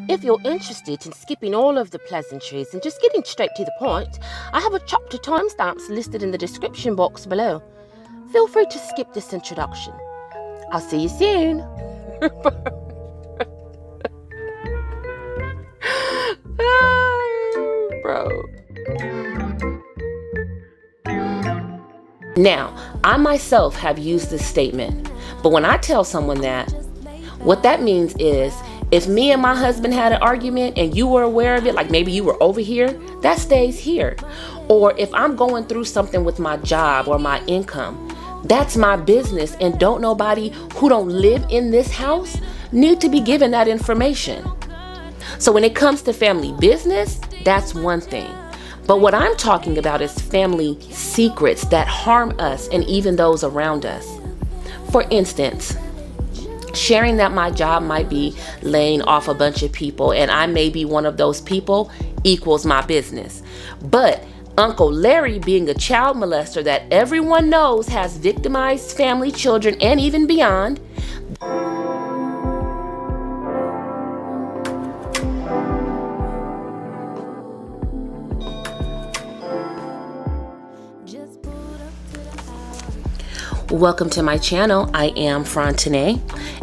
If you're interested in skipping all of the pleasantries and just getting straight to the point, I have a chapter timestamps listed in the description box below. Feel free to skip this introduction. I'll see you soon. Bro. Now, I myself have used this statement, but when I tell someone that, what that means is, if me and my husband had an argument and you were aware of it, like maybe you were over here, that stays here. Or if I'm going through something with my job or my income, that's my business, and don't nobody who don't live in this house need to be given that information. So when it comes to family business, that's one thing. But what I'm talking about is family secrets that harm us and even those around us. For instance, sharing that my job might be laying off a bunch of people and I may be one of those people equals my business. But Uncle Larry being a child molester that everyone knows has victimized family, children, and even beyond, welcome to my channel. I am Fronten'a,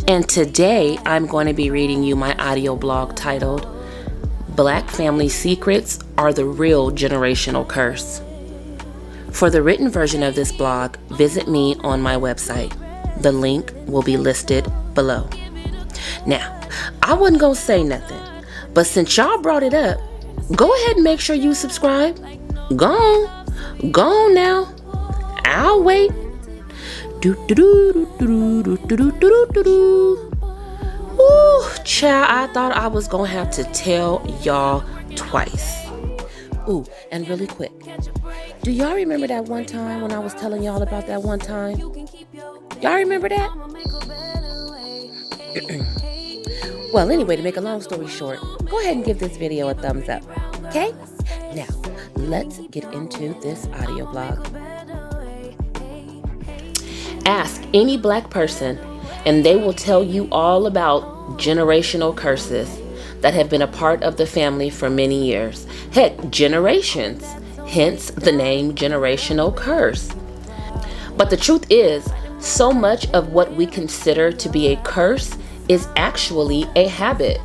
and today I'm going to be reading you my audio blog titled Black Family Secrets Are the Real Generational Curse. For the written version of this blog, visit me on my website. The link will be listed below. Now, I wasn't going to say nothing, but since y'all brought it up, go ahead and make sure you subscribe. Go on now. I'll wait. Ooh, child, I thought I was gonna have to tell y'all twice. Ooh, and really quick, do y'all remember that one time when I was telling y'all about that one time? Y'all remember that? Well, anyway, to make a long story short, go ahead and give this video a thumbs up, okay? Now, let's get into this audio blog. Ask any black person and they will tell you all about generational curses that have been a part of the family for many years. Heck, generations, hence the name generational curse. But the truth is, so much of what we consider to be a curse is actually a habit.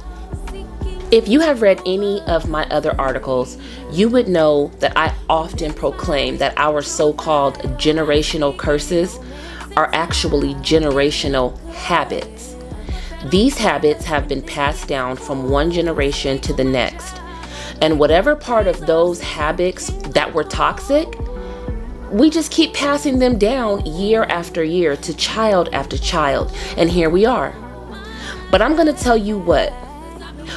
If you have read any of my other articles, you would know that I often proclaim that our so-called generational curses are actually generational habits. These habits have been passed down from one generation to the next. And whatever part of those habits that were toxic, we just keep passing them down year after year to child after child. And here we are. But I'm going to tell you what.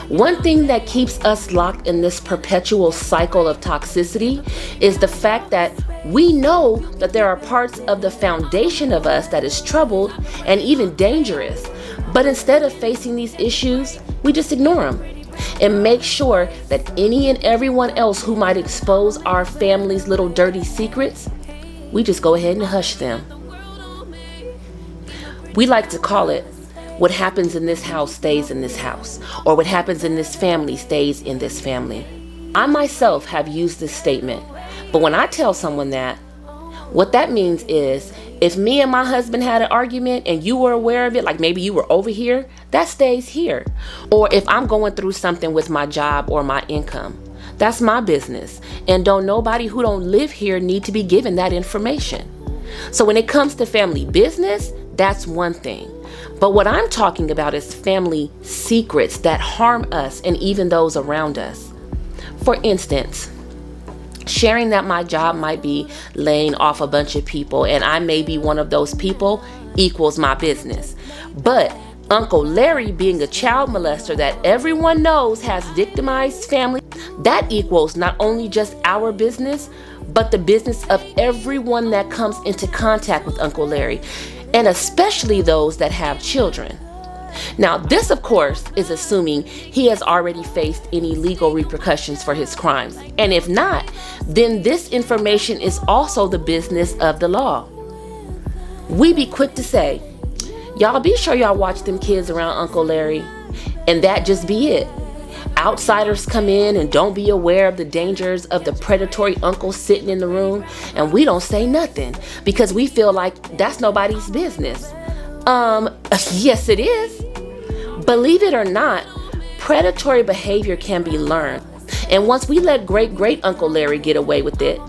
One thing that keeps us locked in this perpetual cycle of toxicity is the fact that we know that there are parts of the foundation of us that is troubled and even dangerous. But instead of facing these issues, we just ignore them and make sure that any and everyone else who might expose our family's little dirty secrets, we just go ahead and hush them. We like to call it, what happens in this house stays in this house, or what happens in this family stays in this family. I myself have used this statement, but when I tell someone that, what that means is, if me and my husband had an argument and you were aware of it, like maybe you were over here, that stays here. Or if I'm going through something with my job or my income, that's my business. And don't nobody who don't live here need to be given that information. So when it comes to family business, that's one thing. But what I'm talking about is family secrets that harm us and even those around us. For instance, sharing that my job might be laying off a bunch of people and I may be one of those people equals my business. But Uncle Larry being a child molester that everyone knows has victimized family, that equals not only just our business, but the business of everyone that comes into contact with Uncle Larry, and especially those that have children. Now, this, of course, is assuming he has already faced any legal repercussions for his crimes. And if not, then this information is also the business of the law. We be quick to say, y'all be sure y'all watch them kids around Uncle Larry, and that just be it. Outsiders come in and don't be aware of the dangers of the predatory uncle sitting in the room, and we don't say nothing because we feel like that's nobody's business. Yes it is. Believe it or not, predatory behavior can be learned. And once we let great Uncle Larry get away with it,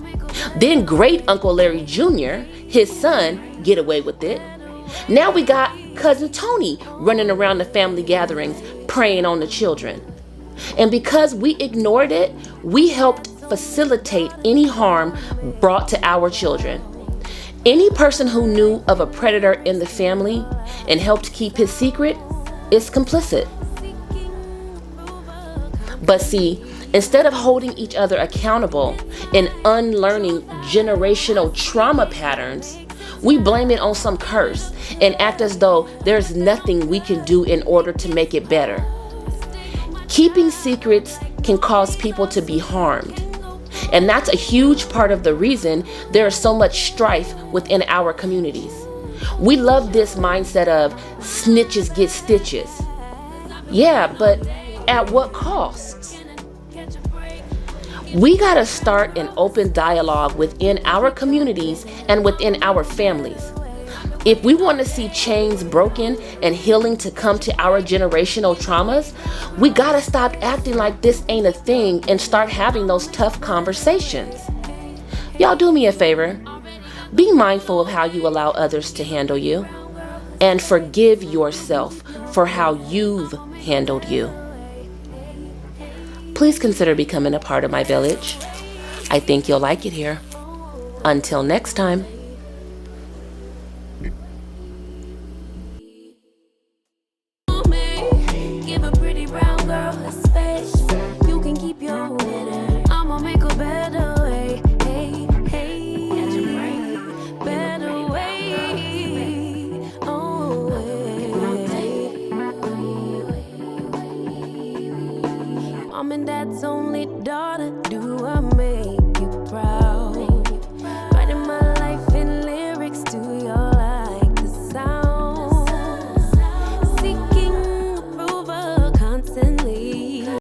then great Uncle Larry Jr., his son, get away with it. Now we got cousin Tony running around the family gatherings preying on the children. And because we ignored it, we helped facilitate any harm brought to our children. Any person who knew of a predator in the family and helped keep his secret is complicit. But see, instead of holding each other accountable and unlearning generational trauma patterns, we blame it on some curse and act as though there's nothing we can do in order to make it better. Keeping secrets can cause people to be harmed. And that's a huge part of the reason there is so much strife within our communities. We love this mindset of snitches get stitches. Yeah, but at what cost? We gotta start an open dialogue within our communities and within our families. If we want to see chains broken and healing to come to our generational traumas, we gotta stop acting like this ain't a thing and start having those tough conversations. Y'all do me a favor. Be mindful of how you allow others to handle you, and forgive yourself for how you've handled you. Please consider becoming a part of my village. I think you'll like it here. Until next time. Give a pretty brown girl a space. You can keep your wit. I'ma make a better way. Hey, hey, better way. Oh, Mom and Dad's only daughter. Do I make